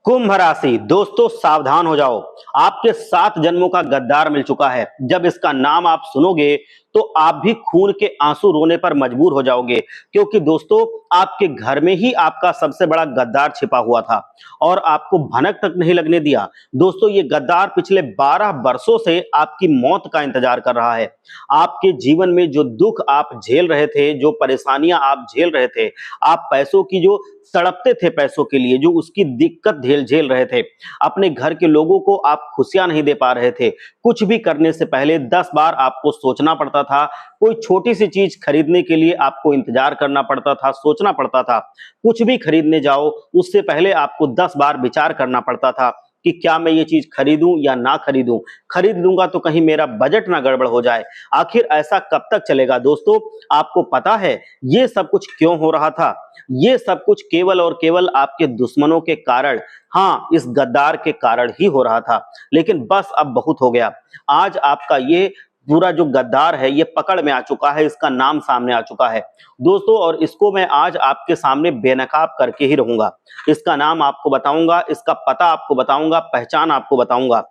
कुंभ राशि दोस्तों सावधान हो जाओ। आपके 7 जन्मों का गद्दार मिल चुका है। जब इसका नाम आप सुनोगे तो आप भी खून के आंसू रोने पर मजबूर हो जाओगे, क्योंकि दोस्तों आपके घर में ही आपका सबसे बड़ा गद्दार छिपा हुआ था और आपको भनक तक नहीं लगने दिया। दोस्तों ये गद्दार पिछले 12 वर्षों से आपकी मौत का इंतजार कर रहा है। आपके जीवन में जो दुख आप झेल रहे थे, जो परेशानियां आप झेल रहे थे, आप पैसों की जो तड़पते थे, पैसों के लिए जो उसकी दिक्कत झेल झेल रहे थे, अपने घर के लोगों को आप खुशियां नहीं दे पा रहे थे। कुछ भी करने से पहले 10 बार आपको सोचना पड़ता था। कोई छोटी सी चीज खरीदने के लिए आपको इंतजार करना पड़ता था, सोचना पड़ता था। कुछ भी खरीदने जाओ उससे पहले आपको 10 बार विचार करना पड़ता था कि क्या मैं ये चीज खरीदूं या ना खरीदूं। खरीद लूंगा तो कहीं मेरा बजट ना गड़बड़ हो जाए। आखिर ऐसा कब तक चलेगा दोस्तों? आपको पता है ये सब कुछ क्यों हो रहा था? ये सब कुछ केवल और केवल आपके दुश्मनों के कारण, हाँ, इस गद्दार के कारण ही हो रहा था। लेकिन बस अब बहुत हो गया। आज आपका ये पूरा जो गद्दार है ये पकड़ में आ चुका है, इसका नाम सामने आ चुका है दोस्तों, और इसको मैं आज आपके सामने बेनकाब करके ही रहूंगा। इसका नाम आपको बताऊंगा, इसका पता आपको बताऊंगा, पहचान आपको बताऊंगा,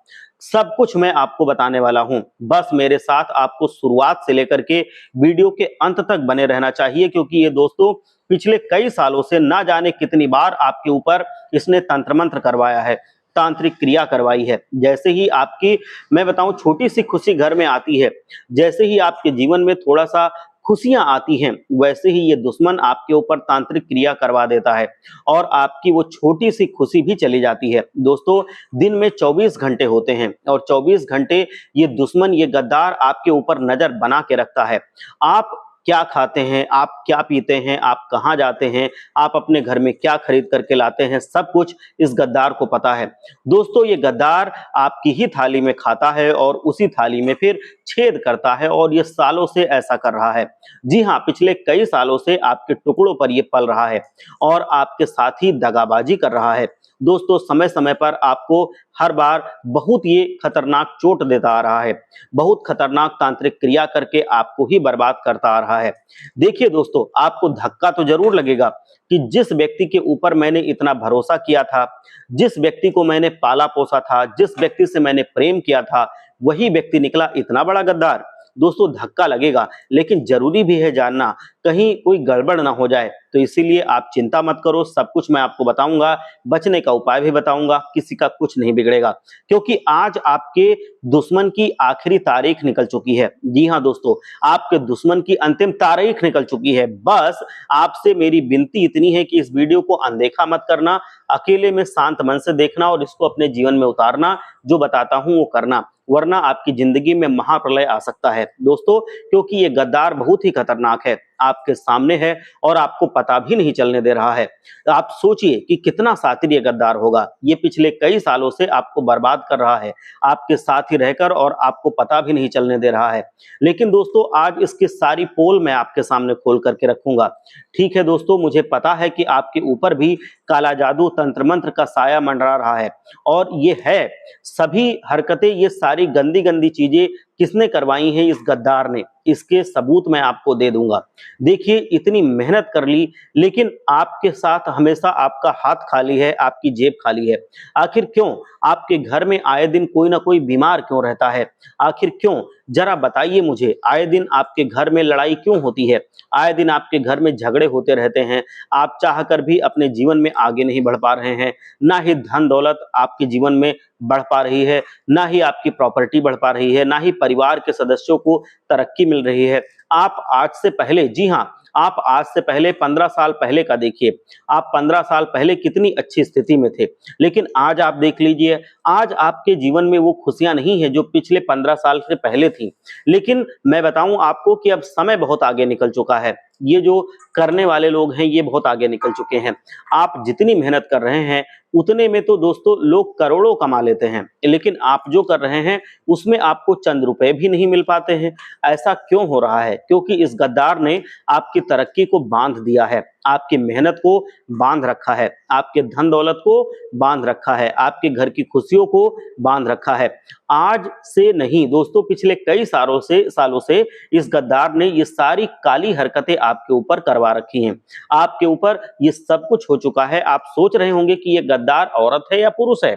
सब कुछ मैं आपको बताने वाला हूं। बस मेरे साथ आपको शुरुआत से लेकर के वीडियो के अंत तक बने रहना चाहिए, क्योंकि ये दोस्तों पिछले कई सालों से ना जाने कितनी बार आपके ऊपर इसने तंत्र मंत्र करवाया है, तांत्रिक क्रिया करवाई है। जैसे ही आपकी, मैं बताऊं, छोटी सी खुशी घर में आती है, जैसे ही आपके जीवन में थोड़ा सा खुशियां आती हैं, वैसे ही ये दुश्मन आपके ऊपर तांत्रिक क्रिया करवा देता है और आपकी वो छोटी सी खुशी भी चली जाती है। दोस्तों दिन में 24 घंटे होते हैं और 24 घंटे ये दुश्मन, ये गद्दार आपके ऊपर नजर बना के रखता है। आप क्या खाते हैं, आप क्या पीते हैं, आप कहाँ जाते हैं, आप अपने घर में क्या खरीद करके लाते हैं, सब कुछ इस गद्दार को पता है। दोस्तों ये गद्दार आपकी ही थाली में खाता है और उसी थाली में फिर छेद करता है, और ये सालों से ऐसा कर रहा है। जी हाँ, पिछले कई सालों से आपके टुकड़ों पर ये पल रहा है और आपके साथ ही दगाबाजी कर रहा है। दोस्तों समय समय पर आपको हर बार बहुत ये खतरनाक चोट देता आ रहा है, बहुत खतरनाक तांत्रिक क्रिया करके आपको ही बर्बाद करता आ रहा है। देखिए दोस्तों, आपको धक्का तो जरूर लगेगा कि जिस व्यक्ति के ऊपर मैंने इतना भरोसा किया था, जिस व्यक्ति को मैंने पाला पोसा था, जिस व्यक्ति से मैंने प्रेम किया था, वही व्यक्ति निकला इतना बड़ा गद्दार। दोस्तों धक्का लगेगा, लेकिन जरूरी भी है जानना, कहीं कोई गड़बड़ ना हो जाए। तो इसीलिए आप चिंता मत करो, सब कुछ मैं आपको बताऊंगा, बचने का उपाय भी बताऊंगा, किसी का कुछ नहीं बिगड़ेगा, क्योंकि आज आपके दुश्मन की आखिरी तारीख निकल चुकी है। जी हाँ दोस्तों, आपके दुश्मन की अंतिम तारीख निकल चुकी है। बस आपसे मेरी विनती इतनी है कि इस वीडियो को अनदेखा मत करना, अकेले में शांत मन से देखना और इसको अपने जीवन में उतारना, जो बताता हूं वो करना, वरना आपकी जिंदगी में महाप्रलय आ सकता है दोस्तों, क्योंकि ये गद्दार बहुत ही खतरनाक है, आपके सामने है और आपको पता भी नहीं चलने दे रहा है। आप सोचिए कि कितना शातिर ये गद्दार होगा। ये पिछले कई सालों से आपको बर्बाद कर रहा है, आपके साथ ही रहकर, और आपको पता भी नहीं चलने दे रहा है। लेकिन दोस्तों आज इसकी सारी पोल मैं आपके सामने खोल करके रखूंगा। ठीक है दोस्तों, मुझे पता है कि आपके ऊपर भी काला जादू, तंत्र मंत्र का साया मंडरा रहा है, और ये है सभी हरकतें, ये सारी गंदी गंदी चीजें किसने करवाई हैं? इस गद्दार ने। इसके सबूत मैं आपको दे दूंगा। देखिए इतनी मेहनत कर ली, लेकिन आपके साथ हमेशा आपका हाथ खाली है, आपकी जेब खाली है। आखिर क्यों? आपके घर में आए दिन कोई ना कोई बीमार क्यों रहता है? आखिर क्यों? जरा बताइए मुझे। आए दिन आपके घर में लड़ाई क्यों होती है? आए दिन आपके घर में झगड़े होते रहते हैं। आप चाहकर भी अपने जीवन में आगे नहीं बढ़ पा रहे हैं, ना ही धन दौलत आपके जीवन में बढ़ पा रही है, ना ही आपकी प्रॉपर्टी बढ़ पा रही है, ना ही परिवार के सदस्यों को तरक्की मिल रही है। आप आज से पहले, जी हाँ, आप आज से पहले 15 साल पहले का देखिए, आप 15 साल पहले कितनी अच्छी स्थिति में थे, लेकिन आज आप देख लीजिए, आज आपके जीवन में वो खुशियां नहीं है जो पिछले 15 साल से पहले थी। लेकिन मैं बताऊं आपको कि अब समय बहुत आगे निकल चुका है। ये जो करने वाले लोग हैं ये बहुत आगे निकल चुके हैं। आप जितनी मेहनत कर रहे हैं उतने में तो दोस्तों लोग करोड़ों कमा लेते हैं, लेकिन आप जो कर रहे हैं उसमें आपको चंद रुपए भी नहीं मिल पाते हैं। ऐसा क्यों हो रहा है? क्योंकि इस गद्दार ने आपकी तरक्की को बांध दिया है, आपकी मेहनत को बांध रखा है, आपके धन दौलत को बांध रखा है, आपके घर की खुशियों को बांध रखा है। आज से नहीं दोस्तों, पिछले कई सालों से इस गद्दार ने ये सारी काली हरकतें आपके ऊपर करवा रखी हैं। आपके ऊपर ये सब कुछ हो चुका है। आप सोच रहे होंगे कि ये गद्दार औरत है या पुरुष है,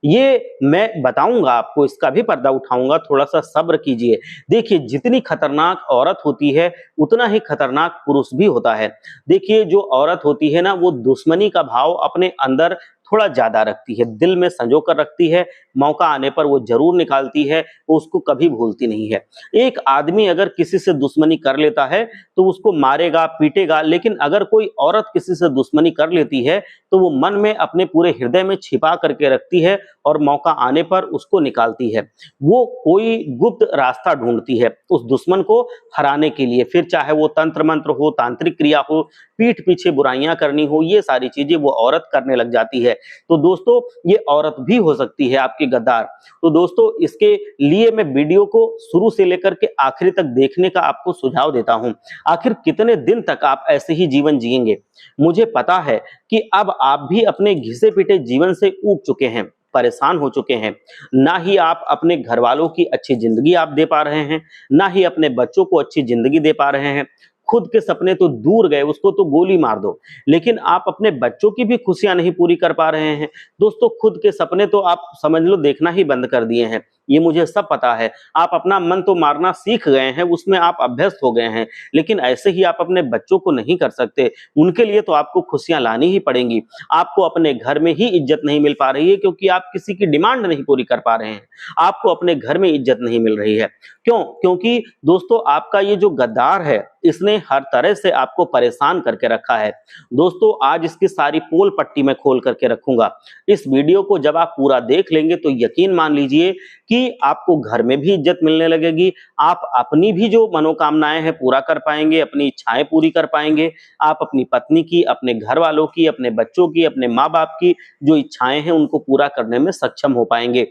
ये मैं बताऊंगा आपको, इसका भी पर्दा उठाऊंगा, थोड़ा सा सब्र कीजिए। देखिए, जितनी खतरनाक औरत होती है उतना ही खतरनाक पुरुष भी होता है। देखिए, जो औरत होती है ना, वो दुश्मनी का भाव अपने अंदर थोड़ा ज्यादा रखती है, दिल में संजो कर रखती है, मौका आने पर वो जरूर निकालती है, वो उसको कभी भूलती नहीं है। एक आदमी अगर किसी से दुश्मनी कर लेता है तो उसको मारेगा, पीटेगा, लेकिन अगर कोई औरत किसी से दुश्मनी कर लेती है तो वो मन में अपने पूरे हृदय में छिपा करके रखती है और मौका आने पर उसको निकालती है। वो कोई गुप्त रास्ता ढूंढती है उस दुश्मन को हराने के लिए, फिर चाहे वो तंत्र मंत्र हो, तांत्रिक क्रिया हो, पीठ पीछे बुराइयां करनी हो, ये सारी चीजें वो औरत करने लग जाती है। तो दोस्तों, ये औरत भी हो सकती है आपकी गद्दार। तो दोस्तों, इसके लिए मैं वीडियो को शुरू से लेकर के आखिरी तक देखने का आपको सुझाव देता हूं। आखिर कितने दिन तक आप ऐसे ही जीवन जिएंगे? मुझे पता है कि अब आप भी अपने घिसे पिटे जीवन से ऊब चुके हैं, परेशान हो चुके हैं। ना ही आप अपने घर वालों की अच्छी जिंदगी आप दे पा रहे हैं, ना ही अपने बच्चों को अच्छी जिंदगी दे पा रहे हैं। खुद के सपने तो दूर गए, उसको तो गोली मार दो, लेकिन आप अपने बच्चों की भी खुशियां नहीं पूरी कर पा रहे हैं। दोस्तों, खुद के सपने तो आप समझ लो देखना ही बंद कर दिए हैं, ये मुझे सब पता है। आप अपना मन तो मारना सीख गए हैं, उसमें आप अभ्यस्त हो गए हैं, लेकिन ऐसे ही आप अपने बच्चों को नहीं कर सकते। उनके लिए तो आपको खुशियां लानी ही पड़ेंगी। आपको अपने घर में ही इज्जत नहीं मिल पा रही है क्योंकि आप किसी की डिमांड नहीं पूरी कर पा रहे हैं। आपको अपने घर में इज्जत नहीं मिल रही है। क्यों? क्योंकि दोस्तों, आपका ये जो गद्दार है, इसने हर तरह से आपको परेशान करके रखा है। दोस्तों, आज इसकी सारी पोल पट्टी मैं खोल करके रखूंगा। इस वीडियो को जब आप पूरा देख लेंगे तो यकीन मान लीजिए कि आपको घर में भी इज्जत मिलने लगेगी, आप अपनी भी जो मनोकामनाएं हैं पूरा कर पाएंगे, अपनी इच्छाएं पूरी कर पाएंगे। आप अपनी पत्नी की, अपने घर वालों की, अपने बच्चों की, अपने माँ बाप की जो इच्छाएं हैं उनको पूरा करने में सक्षम हो पाएंगे।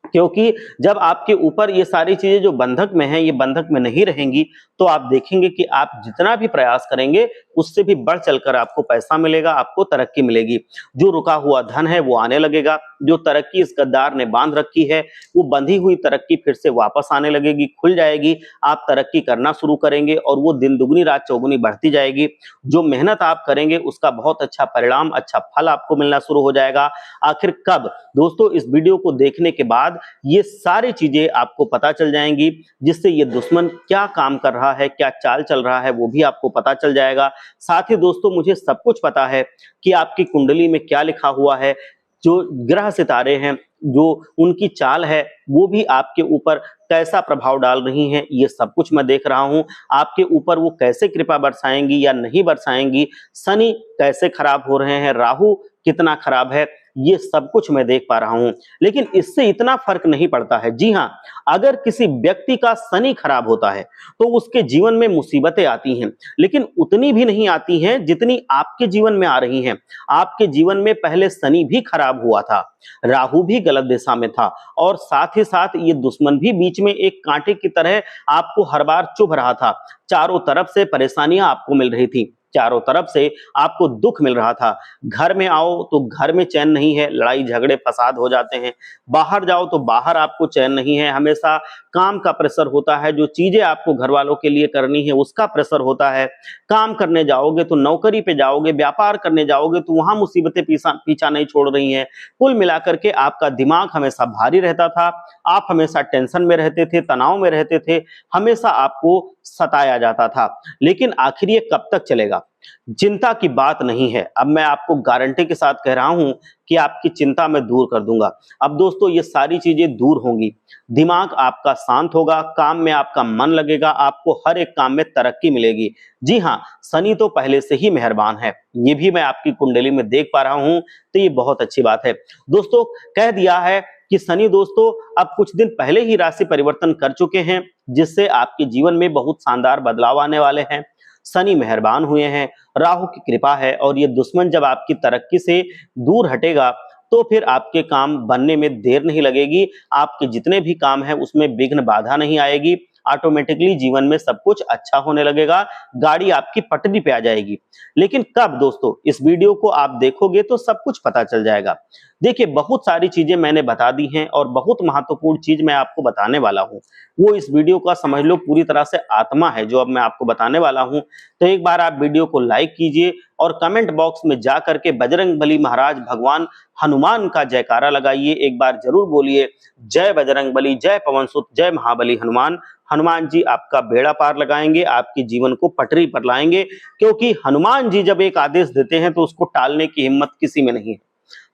क्योंकि जब आपके ऊपर ये सारी चीजें जो बंधक में हैं, ये बंधक में नहीं रहेंगी, तो आप देखेंगे कि आप जितना भी प्रयास करेंगे उससे भी बढ़ चलकर आपको पैसा मिलेगा, आपको तरक्की मिलेगी। जो रुका हुआ धन है वो आने लगेगा, जो तरक्की इस गद्दार ने बांध रखी है वो बंधी हुई तरक्की फिर से वापस आने लगेगी, खुल जाएगी। आप तरक्की करना शुरू करेंगे और वो दिन दुगनी रात चौगुनी बढ़ती जाएगी। जो मेहनत आप करेंगे उसका बहुत अच्छा परिणाम, अच्छा फल आपको मिलना शुरू हो जाएगा। आखिर कब? दोस्तों, इस वीडियो को देखने के बाद ये सारी चीजें आपको पता चल जाएंगी, जिससे ये दुश्मन क्या काम कर रहा है, क्या चाल चल रहा है, वो भी आपको पता चल जाएगा। साथ ही दोस्तों, मुझे सब कुछ पता है कि आपकी कुंडली में क्या लिखा हुआ है, जो ग्रह सितारे हैं, जो उनकी चाल है, वो भी आपके ऊपर कैसा प्रभाव डाल रही हैं, ये सब कुछ मैं देख रहा हूं। आपके ऊपर वो कैसे कृपा बरसाएंगी या नहीं बरसाएंगी, शनि कैसे खराब हो रहे हैं, राहु कितना खराब है, ये सब कुछ मैं देख पा रहा हूं। लेकिन इससे इतना फर्क नहीं पड़ता है। जी हां, अगर किसी व्यक्ति का शनि खराब होता है तो उसके जीवन में मुसीबतें आती हैं, लेकिन उतनी भी नहीं आती हैं जितनी आपके जीवन में आ रही हैं। आपके जीवन में पहले शनि भी खराब हुआ था, राहु भी गलत दिशा में था, और साथ ही साथ ये दुश्मन भी बीच में एक कांटे की तरह आपको हर बार चुभ रहा था। चारों तरफ से परेशानियां आपको मिल रही थी, चारों तरफ से आपको दुख मिल रहा था। घर में आओ तो घर में चैन नहीं है, लड़ाई झगड़े फसाद हो जाते हैं। बाहर जाओ तो बाहर आपको चैन नहीं है, हमेशा काम का प्रेशर होता है, जो चीजें आपको घर वालों के लिए करनी है उसका प्रेशर होता है। काम करने जाओगे तो नौकरी पे जाओगे, व्यापार करने जाओगे तो वहां मुसीबतें पीछा नहीं छोड़ रही हैं। कुल मिलाकर के आपका दिमाग हमेशा भारी रहता था, आप हमेशा टेंशन में रहते थे, तनाव में रहते थे, हमेशा आपको सताया जाता था। लेकिन आखिर ये कब तक चलेगा? चिंता की बात नहीं है। अब मैं आपको गारंटी के साथ कह रहा हूं कि आपकी चिंता मैं दूर कर दूंगा। अब दोस्तों, ये सारी चीजें दूर होंगी, दिमाग आपका शांत होगा, काम में आपका मन लगेगा, आपको हर एक काम में तरक्की मिलेगी। जी हां, शनि तो पहले से ही मेहरबान है, ये भी मैं आपकी कुंडली में देख पा रहा हूं, तो ये बहुत अच्छी बात है। दोस्तों, कह दिया है कि शनि दोस्तों अब कुछ दिन पहले ही राशि परिवर्तन कर चुके हैं, जिससे आपके जीवन में बहुत शानदार बदलाव आने वाले हैं। शनि मेहरबान हुए हैं, राहु की कृपा है, और ये दुश्मन जब आपकी तरक्की से दूर हटेगा तो फिर आपके काम बनने में देर नहीं लगेगी। आपके जितने भी काम हैं उसमें विघ्न बाधा नहीं आएगी, ऑटोमेटिकली जीवन में सब कुछ अच्छा होने लगेगा, गाड़ी आपकी पटरी पे आ जाएगी। लेकिन कब दोस्तों? इस वीडियो को आप देखोगे तो सब कुछ पता चल जाएगा। देखिए, बहुत सारी चीजें मैंने बता दी हैं और बहुत महत्वपूर्ण चीज मैं आपको बताने वाला हूं, वो इस वीडियो का समझ लो पूरी तरह से आत्मा है जो अब मैं आपको बताने वाला हूं। तो एक बार आप वीडियो को लाइक कीजिए, और कमेंट बॉक्स में जा करके बजरंगबली महाराज भगवान हनुमान का जयकारा लगाइए। एक बार जरूर बोलिए, जय बजरंगबली, जय पवन सुत, जय महाबली हनुमान। हनुमान जी आपका बेड़ा पार लगाएंगे, आपके जीवन को पटरी पर लाएंगे, क्योंकि हनुमान जी जब एक आदेश देते हैं तो उसको टालने की हिम्मत किसी में नहीं है।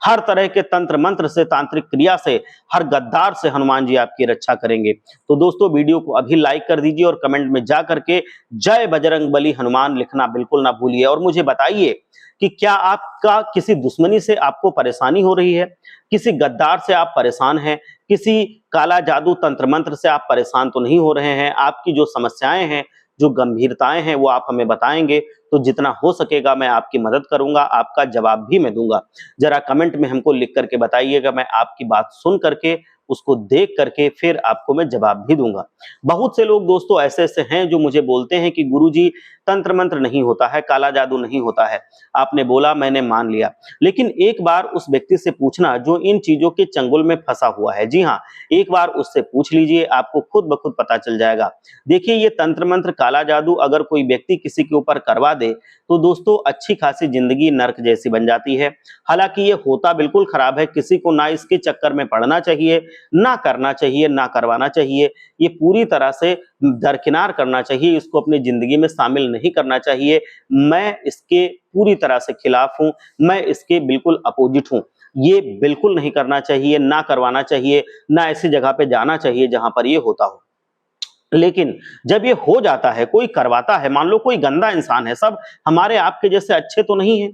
हर तरह के तंत्र मंत्र से, तांत्रिक क्रिया से, हर गद्दार से हनुमान जी आपकी रक्षा करेंगे। तो दोस्तों, वीडियो को अभी लाइक कर दीजिए और कमेंट में जा करके जय बजरंगबली हनुमान लिखना बिल्कुल ना भूलिए। और मुझे बताइए कि क्या आपका किसी दुश्मनी से आपको परेशानी हो रही है, किसी गद्दार से आप परेशान हैं, किसी काला जादू तंत्र मंत्र से आप परेशान तो नहीं हो रहे हैं। आपकी जो समस्याएं हैं, जो गंभीरताएं हैं, वो आप हमें बताएंगे तो जितना हो सकेगा मैं आपकी मदद करूंगा, आपका जवाब भी मैं दूंगा। जरा कमेंट में हमको लिख करके बताइएगा, मैं आपकी बात सुन करके, उसको देख करके फिर आपको मैं जवाब भी दूंगा। बहुत से लोग दोस्तों ऐसे ऐसे हैं जो मुझे बोलते हैं कि गुरुजी तंत्र मंत्र नहीं होता है, काला जादू नहीं होता है। आपने बोला, मैंने मान लिया, लेकिन एक बार उस व्यक्ति से पूछना जो इन चीजों के चंगुल में फंसा हुआ है। जी हाँ, एक बार उससे पूछ लीजिए, आपको खुद ब खुद पता चल जाएगा। देखिए, ये तंत्र मंत्र, काला जादू अगर कोई व्यक्ति किसी के ऊपर करवा दे तो दोस्तों अच्छी खासी जिंदगी नर्क जैसी बन जाती है। हालांकि ये होता बिल्कुल खराब है, किसी को ना इसके चक्कर में पड़ना चाहिए, ना करना चाहिए, ना करवाना चाहिए। ये पूरी तरह से दरकिनार करना चाहिए, इसको अपनी जिंदगी में शामिल नहीं करना चाहिए। मैं इसके पूरी तरह से खिलाफ हूं, मैं इसके बिल्कुल अपोजिट हूं। ये बिल्कुल नहीं करना चाहिए, ना करवाना चाहिए, ना ऐसी जगह पे जाना चाहिए जहां पर ये होता हो। लेकिन जब ये हो जाता है, कोई करवाता है, मान लो कोई गंदा इंसान है, सब हमारे आपके जैसे अच्छे तो नहीं है,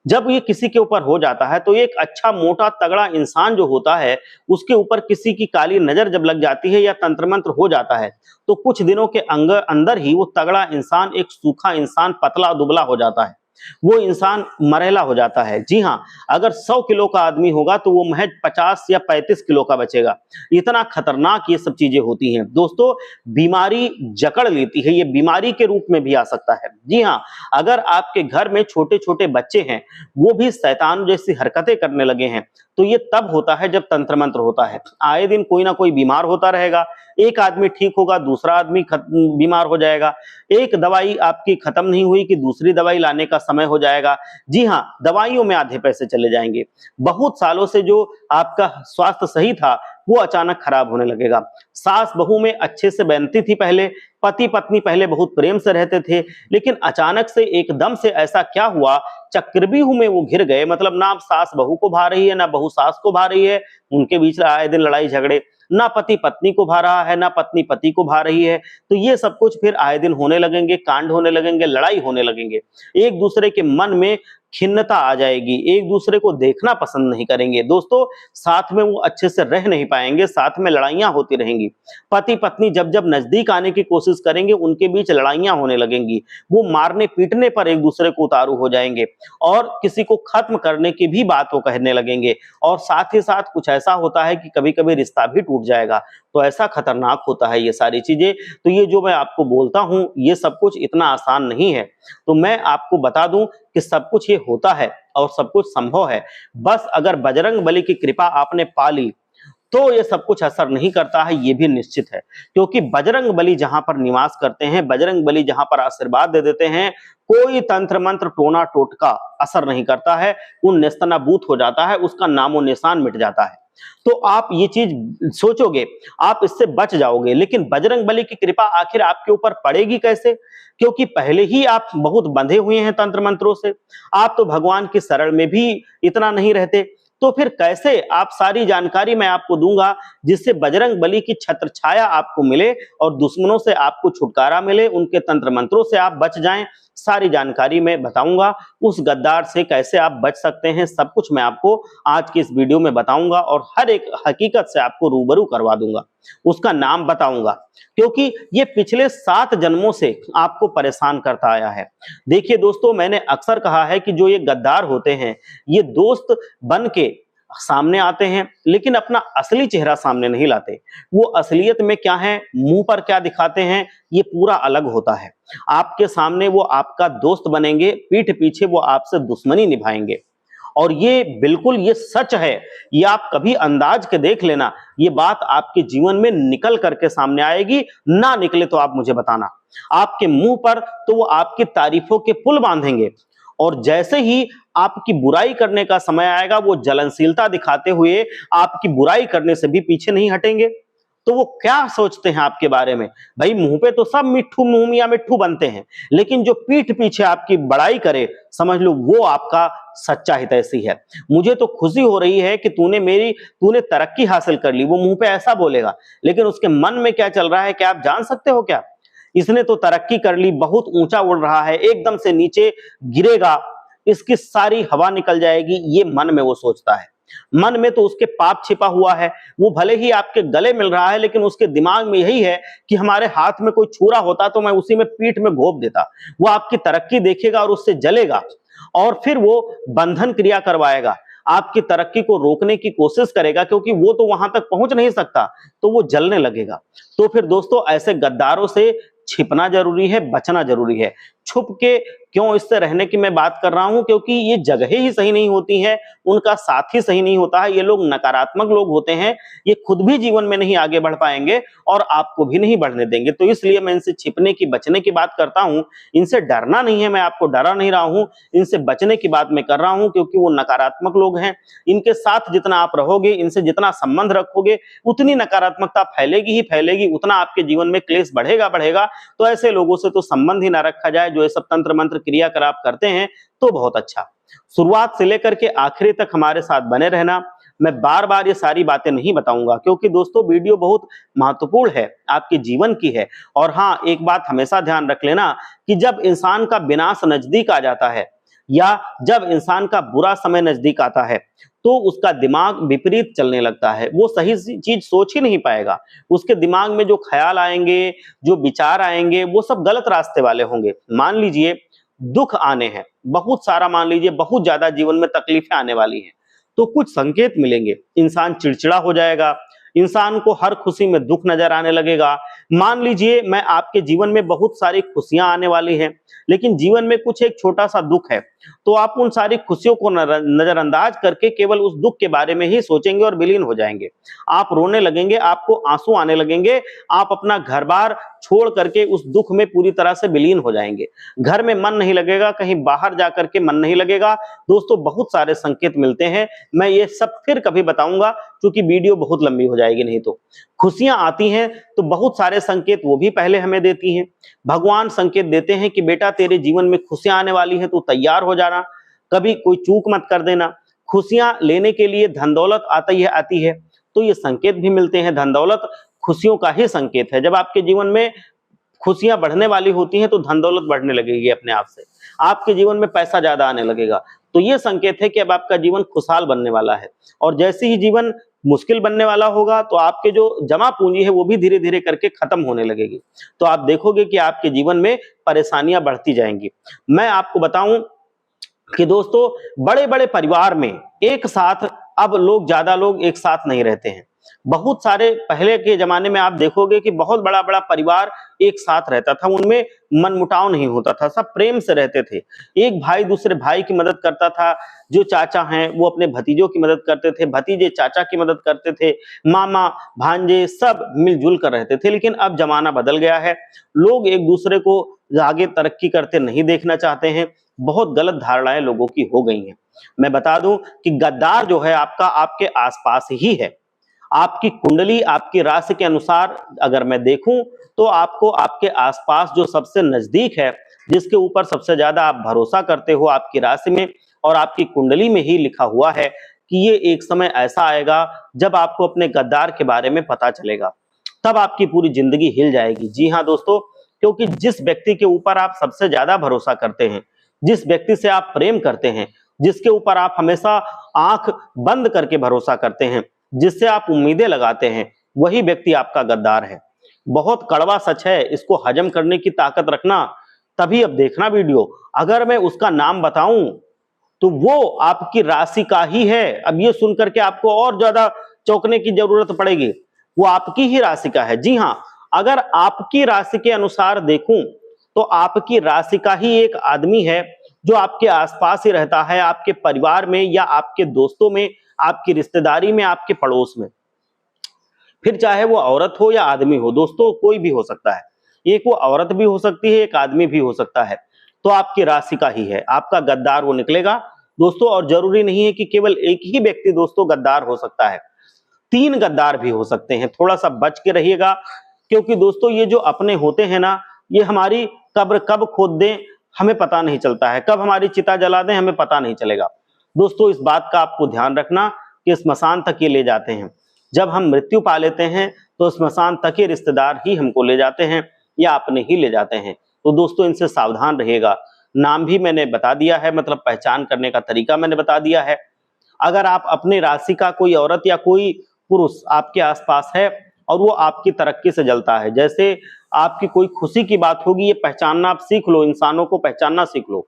जब ये किसी के ऊपर हो जाता है तो एक अच्छा मोटा तगड़ा इंसान जो होता है, उसके ऊपर किसी की काली नजर जब लग जाती है या तंत्र मंत्र हो जाता है, तो कुछ दिनों के अंदर ही वो तगड़ा इंसान एक सूखा इंसान, पतला दुबला हो जाता है, वो इंसान मरेला हो जाता है। जी हाँ, अगर 100 किलो का आदमी होगा तो वो महज 50 या 35 किलो का बचेगा। इतना खतरनाक ये सब चीजें होती हैं दोस्तों। बीमारी जकड़ लेती है, ये बीमारी के रूप में भी आ सकता है। जी हाँ, अगर आपके घर में छोटे छोटे बच्चे हैं, वो भी शैतान जैसी हरकतें करने लगे हैं, तो ये तब होता है जब तंत्र मंत्र होता है। आए दिन कोई ना कोई बीमार होता रहेगा, एक आदमी ठीक होगा, दूसरा आदमी बीमार हो जाएगा। एक दवाई आपकी खत्म नहीं हुई कि दूसरी दवाई लाने का समय हो जाएगा। जी हाँ, दवाइयों में आधे पैसे चले जाएंगे। बहुत सालों से जो आपका स्वास्थ्य सही था, वो अचानक खराब होने लगेगा। सास बहू में अच्छे से बनती थी पहले, पति पत्नी पहले बहुत प्रेम से रहते थे, लेकिन अचानक से एकदम से ऐसा क्या हुआ, चक्रव्यूह में वो घिर गए। मतलब ना सास बहू को भा रही है, ना बहू सास को भा रही है, उनके बीच आए दिन लड़ाई झगड़े, ना पति पत्नी को भा रहा है, ना पत्नी पति को भा रही है। तो ये सब कुछ फिर आए दिन होने लगेंगे, कांड होने लगेंगे, लड़ाई होने लगेंगे। एक दूसरे के मन में खिन्नता आ जाएगी, एक दूसरे को देखना पसंद नहीं करेंगे दोस्तों, साथ में वो अच्छे से रह नहीं पाएंगे, साथ में लड़ाइयां होती रहेंगी। पति पत्नी जब जब नजदीक आने की कोशिश करेंगे, उनके बीच लड़ाइयां होने लगेंगी, वो मारने पीटने पर एक दूसरे को उतारू हो जाएंगे और किसी को खत्म करने की भी बात वो कहने लगेंगे। और साथ ही साथ कुछ ऐसा होता है कि कभी कभी रिश्ता भी टूट जाएगा। तो ऐसा खतरनाक होता है ये सारी चीजें। तो ये जो मैं आपको बोलता हूं, ये सब कुछ इतना आसान नहीं है। तो मैं आपको बता दूं कि सब कुछ ये होता है और सब कुछ संभव है। बस अगर बजरंग बली की कृपा आपने पा ली तो ये सब कुछ असर नहीं करता है, ये भी निश्चित है। क्योंकि बजरंग बली जहां पर निवास करते हैं, बजरंग बली जहां पर आशीर्वाद दे देते हैं, कोई तंत्र मंत्र टोना टोटका असर नहीं करता है। वो नेस्तनाबूत हो जाता है, उसका नामो निशान मिट जाता है। तो आप ये चीज सोचोगे, आप इससे बच जाओगे। लेकिन बजरंग बली की कृपा आखिर आपके ऊपर पड़ेगी कैसे? क्योंकि पहले ही आप बहुत बंधे हुए हैं तंत्र मंत्रों से, आप तो भगवान की शरण में भी इतना नहीं रहते। तो फिर कैसे? आप सारी जानकारी मैं आपको दूंगा, जिससे बजरंग बली की छत्र छाया आपको मिले और दुश्मनों से आपको छुटकारा मिले, उनके तंत्र मंत्रों से आप बच जाएं। सारी जानकारी मैं बताऊंगा, उस गद्दार से कैसे आप बच सकते हैं, सब कुछ मैं आपको आज की इस वीडियो में बताऊंगा और हर एक हकीकत से आपको रूबरू करवा दूंगा, उसका नाम बताऊंगा। क्योंकि ये पिछले 7 जन्मों से आपको परेशान करता आया है। देखिए दोस्तों, मैंने अक्सर कहा है कि जो ये गद्दार होते हैं, ये दोस्त बन के सामने आते हैं, लेकिन अपना असली चेहरा सामने नहीं लाते। वो असलियत में क्या है, मुंह पर क्या दिखाते हैं, ये पूरा अलग होता है। आपके सामने वो आपका दोस्त बनेंगे, पीठ पीछे वो आपसे दुश्मनी निभाएंगे। और ये बिल्कुल ये सच है, ये आप कभी अंदाज के देख लेना, ये बात आपके जीवन में निकल करके सामने आएगी। ना निकले तो आप मुझे बताना। आपके मुंह पर तो वो आपकी तारीफों के पुल बांधेंगे और जैसे ही आपकी बुराई करने का समय आएगा, वो जलनशीलता दिखाते हुए आपकी बुराई करने से भी पीछे नहीं हटेंगे। तो वो क्या सोचते हैं आपके बारे में? भाई मुंह पे तो सब मिट्ठू मुंह मियां मिट्ठू बनते हैं, लेकिन जो पीठ पीछे आपकी बड़ाई करे, समझ लो वो आपका सच्चा हितैषी है। मुझे तो खुशी हो रही है कि तूने तरक्की हासिल कर ली, वो मुंह पे ऐसा बोलेगा, लेकिन उसके मन में क्या चल रहा है क्या आप जान सकते हो क्या? इसने तो तरक्की कर ली, बहुत ऊंचा उड़ रहा है, एकदम से नीचे गिरेगा, इसकी सारी हवा निकल जाएगी, ये मन में वो सोचता है। मन में तो उसके पाप छिपा हुआ है, वो भले ही आपके गले मिल रहा है, लेकिन उसके दिमाग में यही है कि हमारे हाथ में कोई छुरा होता तो मैं उसी में पीठ में घोंप देता। वो आपकी तरक्की देखेगा और उससे जलेगा, और फिर वो बंधन क्रिया करवाएगा, आपकी तरक्की को रोकने की कोशिश करेगा, क्योंकि वो तो वहां तक पहुंच नहीं सकता, तो वो जलने लगेगा। तो फिर दोस्तों ऐसे गद्दारों से छिपना जरूरी है, बचना जरूरी है। छुप के क्यों इससे रहने की मैं बात कर रहा हूं, क्योंकि ये जगहें ही सही नहीं होती हैं, उनका साथ ही सही नहीं होता है, ये लोग नकारात्मक लोग होते हैं, ये खुद भी जीवन में नहीं आगे बढ़ पाएंगे और आपको भी नहीं बढ़ने देंगे। तो इसलिए मैं इनसे छिपने की, बचने की बात करता हूं। इनसे डरना नहीं है, मैं आपको डरा नहीं रहा हूं, इनसे बचने की बात मैं कर रहा हूं, क्योंकि वो नकारात्मक लोग हैं। इनके साथ जितना आप रहोगे, इनसे जितना संबंध रखोगे, उतनी नकारात्मकता फैलेगी ही फैलेगी, उतना आपके जीवन में क्लेश बढ़ेगा बढ़ेगा। तो ऐसे लोगों से तो संबंध ही ना रखा जाए, जो ये सब तंत्र मंत्र क्रियाकलाप करते हैं, तो बहुत अच्छा। शुरुआत से लेकर के आखिरी तक हमारे साथ बने रहना। मैं बार बार ये सारी बातें नहीं बताऊंगा, क्योंकि दोस्तों वीडियो बहुत महत्वपूर्ण है, आपके जीवन की है। और हाँ, एक बात हमेशा ध्यान रख लेना कि जब इंसान का विनाश नजदीक आ जाता है, या जब इंसान का बुरा समय नजदीक आता है, तो उसका दिमाग विपरीत चलने लगता है, वो सही चीज सोच ही नहीं पाएगा। उसके दिमाग में जो ख्याल आएंगे, जो विचार आएंगे, वो सब गलत रास्ते वाले होंगे। मान लीजिए दुख आने हैं बहुत सारा, मान लीजिए बहुत ज्यादा जीवन में तकलीफें आने वाली हैं, तो कुछ संकेत मिलेंगे। इंसान चिड़चिड़ा हो जाएगा, इंसान को हर खुशी में दुख नजर आने लगेगा। मान लीजिए मैं आपके जीवन में बहुत सारी खुशियां आने वाली हैं, लेकिन जीवन में कुछ एक छोटा सा दुख है, तो आप उन सारी खुशियों को नजरअंदाज करके केवल उस दुख के बारे में ही सोचेंगे और विलीन हो जाएंगे। आप रोने लगेंगे, आपको आंसू आने लगेंगे, आप अपना घर बार छोड़ करके उस दुख में पूरी तरह से विलीन हो जाएंगे। घर में मन नहीं लगेगा, कहीं बाहर जाकर के मन नहीं लगेगा। दोस्तों बहुत सारे संकेत मिलते हैं, मैं ये सब फिर कभी बताऊंगा, क्योंकि वीडियो बहुत लंबी हो जाएगी नहीं तो। खुशियां आती हैं तो बहुत सारे संकेत वो भी पहले हमें देती हैं। भगवान संकेत देते हैं कि बेटा तेरे जीवन में खुशियां आने वाली हैं, तू तैयार हो जाना, कभी कोई चूक मत कर देना। खुशियां लेने के लिए धन दौलत आती है, तो ये संकेत भी मिलते हैं। धन दौलत खुशियों का ही संकेत है। जब आपके जीवन में खुशियां बढ़ने वाली होती हैं, तो धन दौलत बढ़ने लगेगी अपने आप से, आपके जीवन में पैसा ज्यादा आने लगेगा, तो ये संकेत है कि अब आपका जीवन खुशहाल बनने वाला है। और जैसे ही जीवन मुश्किल बनने वाला होगा, तो आपके जो जमा पूंजी है वो भी धीरे धीरे करके खत्म होने लगेगी। तो आप देखोगे कि आपके जीवन में परेशानियां बढ़ती जाएंगी। मैं आपको बताऊं कि दोस्तों बड़े बड़े परिवार में एक साथ अब ज्यादा लोग एक साथ नहीं रहते हैं। बहुत सारे पहले के जमाने में आप देखोगे कि बहुत बड़ा बड़ा परिवार एक साथ रहता था, उनमें मनमुटाव नहीं होता था, सब प्रेम से रहते थे। एक भाई दूसरे भाई की मदद करता था, जो चाचा हैं वो अपने भतीजों की मदद करते थे, भतीजे चाचा की मदद करते थे, मामा भांजे सब मिलजुल कर रहते थे। लेकिन अब जमाना बदल गया है, लोग एक दूसरे को आगे तरक्की करते नहीं देखना चाहते हैं। बहुत गलत धारणाएं लोगों की हो गई हैं। मैं बता दूं कि गद्दार जो है आपका आपके आसपास ही है। आपकी कुंडली, आपकी राशि के अनुसार अगर मैं देखूं, तो आपको आपके आसपास जो सबसे नजदीक है, जिसके ऊपर सबसे ज्यादा आप भरोसा करते हो, आपकी राशि में और आपकी कुंडली में ही लिखा हुआ है कि ये एक समय ऐसा आएगा जब आपको अपने गद्दार के बारे में पता चलेगा, तब आपकी पूरी जिंदगी हिल जाएगी। जी हाँ दोस्तों, क्योंकि जिस व्यक्ति के ऊपर आप सबसे ज्यादा भरोसा करते हैं, जिस व्यक्ति से आप प्रेम करते हैं, जिसके ऊपर आप हमेशा आंख बंद करके भरोसा करते हैं, जिससे आप उम्मीदें लगाते हैं, वही व्यक्ति आपका गद्दार है। बहुत कड़वा सच है, इसको हजम करने की ताकत रखना, तभी अब देखना वीडियो। अगर मैं उसका नाम बताऊं तो वो आपकी राशि का ही है। अब ये सुनकर के आपको और ज्यादा चौंकने की जरूरत पड़ेगी, वो आपकी ही राशि का है। जी हाँ, अगर आपकी राशि के अनुसार देखूं तो आपकी राशि का ही एक आदमी है, जो आपके आसपास ही रहता है, आपके परिवार में या आपके दोस्तों में, आपकी रिश्तेदारी में, आपके पड़ोस में। फिर चाहे वो औरत हो या आदमी हो, दोस्तों कोई भी हो सकता है। एक वो औरत भी हो सकती है, एक आदमी भी हो सकता है। तो आपकी राशि का ही है, आपका गद्दार वो निकलेगा दोस्तों। और जरूरी नहीं है कि केवल एक ही व्यक्ति दोस्तों गद्दार हो सकता है, 3 गद्दार भी हो सकते हैं। थोड़ा सा बच के रहिएगा, क्योंकि दोस्तों ये जो अपने होते हैं ना, ये हमारी कब्र कब खोद दें हमें पता नहीं चलता है, कब हमारी चिता जला दें हमें पता नहीं चलेगा। दोस्तों इस बात का आपको ध्यान रखना कि स्मशान तक ये ले जाते हैं। जब हम मृत्यु पा लेते हैं तो स्मशान तक के रिश्तेदार ही हमको ले जाते हैं या अपने ही ले जाते हैं। तो दोस्तों इनसे सावधान रहिएगा। नाम भी मैंने बता दिया है, मतलब पहचान करने का तरीका मैंने बता दिया है। अगर आप अपनी राशि का कोई औरत या कोई पुरुष आपके आसपास है और वो आपकी तरक्की से जलता है, जैसे आपकी कोई खुशी की बात होगी, ये पहचानना आप सीख लो, इंसानों को पहचानना सीख लो।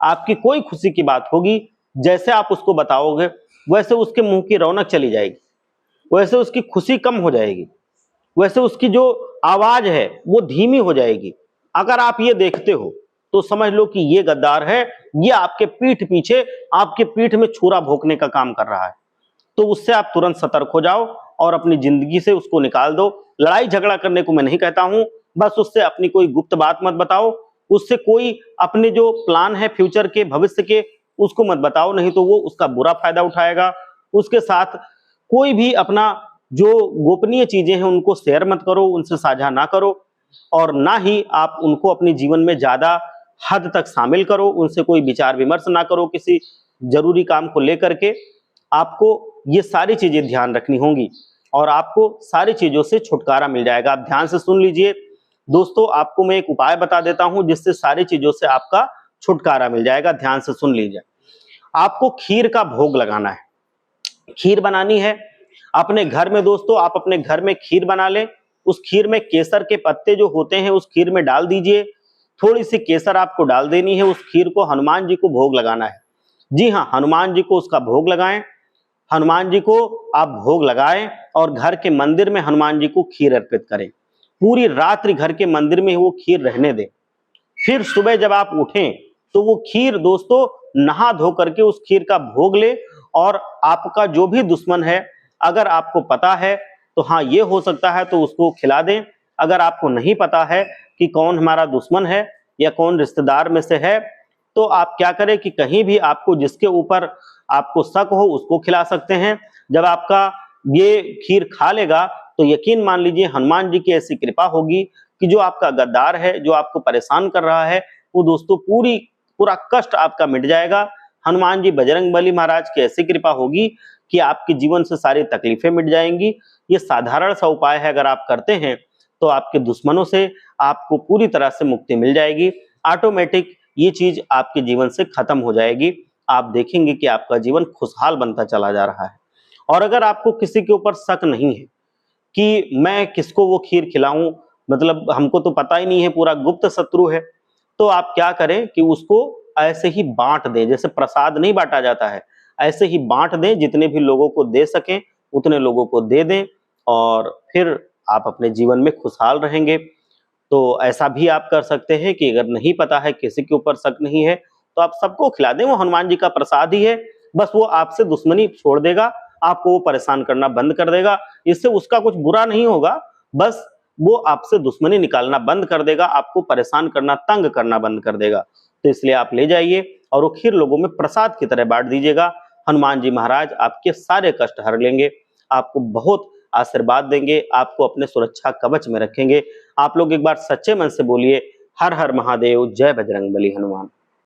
आपकी कोई खुशी की बात होगी, जैसे आप उसको बताओगे वैसे उसके मुंह की रौनक चली जाएगी, वैसे उसकी खुशी कम हो जाएगी, वैसे उसकी जो आवाज है वो धीमी हो जाएगी। अगर आप ये देखते हो तो समझ लो कि ये गद्दार है, ये आपके पीठ पीछे आपके पीठ में छुरा भोंकने का काम कर रहा है। तो उससे आप तुरंत सतर्क हो जाओ और अपनी जिंदगी से उसको निकाल दो। लड़ाई झगड़ा करने को मैं नहीं कहता हूं, बस उससे अपनी कोई गुप्त बात मत बताओ, उससे कोई अपने जो प्लान है फ्यूचर के, भविष्य के, उसको मत बताओ, नहीं तो वो उसका बुरा फायदा उठाएगा। उसके साथ कोई भी अपना जो गोपनीय चीजें हैं उनको शेयर मत करो, उनसे साझा ना करो, और ना ही आप उनको अपने जीवन में ज्यादा हद तक शामिल करो। उनसे कोई विचार विमर्श ना करो किसी जरूरी काम को लेकर के। आपको ये सारी चीजें ध्यान रखनी होंगी और आपको सारी चीजों से छुटकारा मिल जाएगा। आप ध्यान से सुन लीजिए दोस्तों, आपको मैं एक उपाय बता देता हूं जिससे सारी चीजों से आपका छुटकारा मिल जाएगा। ध्यान से सुन लीजिए। आपको खीर का भोग लगाना है, खीर बनानी है अपने घर में दोस्तों। आप अपने घर में खीर बना लें, उस खीर में केसर के पत्ते जो होते हैं उस खीर में डाल दीजिए। थोड़ी सी केसर आपको डाल देनी है, उस खीर को हनुमान जी को भोग लगाना है। जी हाँ, हनुमान जी को उसका भोग लगाएं। हनुमान जी को आप भोग लगाएं और घर के मंदिर में हनुमान जी को खीर अर्पित करें। पूरी रात्रि घर के मंदिर में वो खीर रहने दें। फिर सुबह जब आप उठें तो वो खीर दोस्तों नहा धो करके उस खीर का भोग ले, और आपका जो भी दुश्मन है, अगर आपको पता है तो हाँ ये हो सकता है तो उसको खिला दें। अगर आपको नहीं पता है कि कौन हमारा दुश्मन है या कौन रिश्तेदार में से है, तो आप क्या करें कि कहीं भी आपको जिसके ऊपर आपको शक हो उसको खिला सकते हैं। जब आपका ये खीर खा लेगा तो यकीन मान लीजिए हनुमान जी की ऐसी कृपा होगी कि जो आपका गद्दार है, जो आपको परेशान कर रहा है, वो दोस्तों पूरा कष्ट आपका मिट जाएगा। हनुमान जी बजरंगबली महाराज की ऐसी कृपा होगी कि आपके जीवन से सारी तकलीफें मिट जाएंगी। ये साधारण सा उपाय है, अगर आप करते हैं तो आपके दुश्मनों से आपको पूरी तरह से मुक्ति मिल जाएगी। ऑटोमेटिक ये चीज आपके जीवन से खत्म हो जाएगी। आप देखेंगे कि आपका जीवन खुशहाल बनता चला जा रहा है। और अगर आपको किसी के ऊपर शक नहीं है कि मैं किसको वो खीर खिलाऊं, मतलब हमको तो पता ही नहीं है, पूरा गुप्त शत्रु है, तो आप क्या करें कि उसको ऐसे ही बांट दें। जैसे प्रसाद नहीं बांटा जाता है, ऐसे ही बांट दें, जितने भी लोगों को दे सकें उतने लोगों को दे दें, और फिर आप अपने जीवन में खुशहाल रहेंगे। तो ऐसा भी आप कर सकते हैं कि अगर नहीं पता है, किसी के ऊपर शक नहीं है, तो आप सबको खिला दें। वो हनुमान जी का प्रसाद ही है, बस वो आपसे दुश्मनी छोड़ देगा, आपको वो परेशान करना बंद कर देगा। इससे उसका कुछ बुरा नहीं होगा, बस वो आपसे दुश्मनी निकालना बंद कर देगा, आपको परेशान करना, तंग करना बंद कर देगा। तो इसलिए आप ले जाइए और वो खीर लोगों में प्रसाद की तरह बांट दीजिएगा। हनुमान जी महाराज आपके सारे कष्ट हर लेंगे, आपको बहुत आशीर्वाद देंगे, आपको अपने सुरक्षा कवच में रखेंगे। आप लोग एक बार सच्चे मन से बोलिए, हर हर महादेव, जय बजरंगबली हनुमान।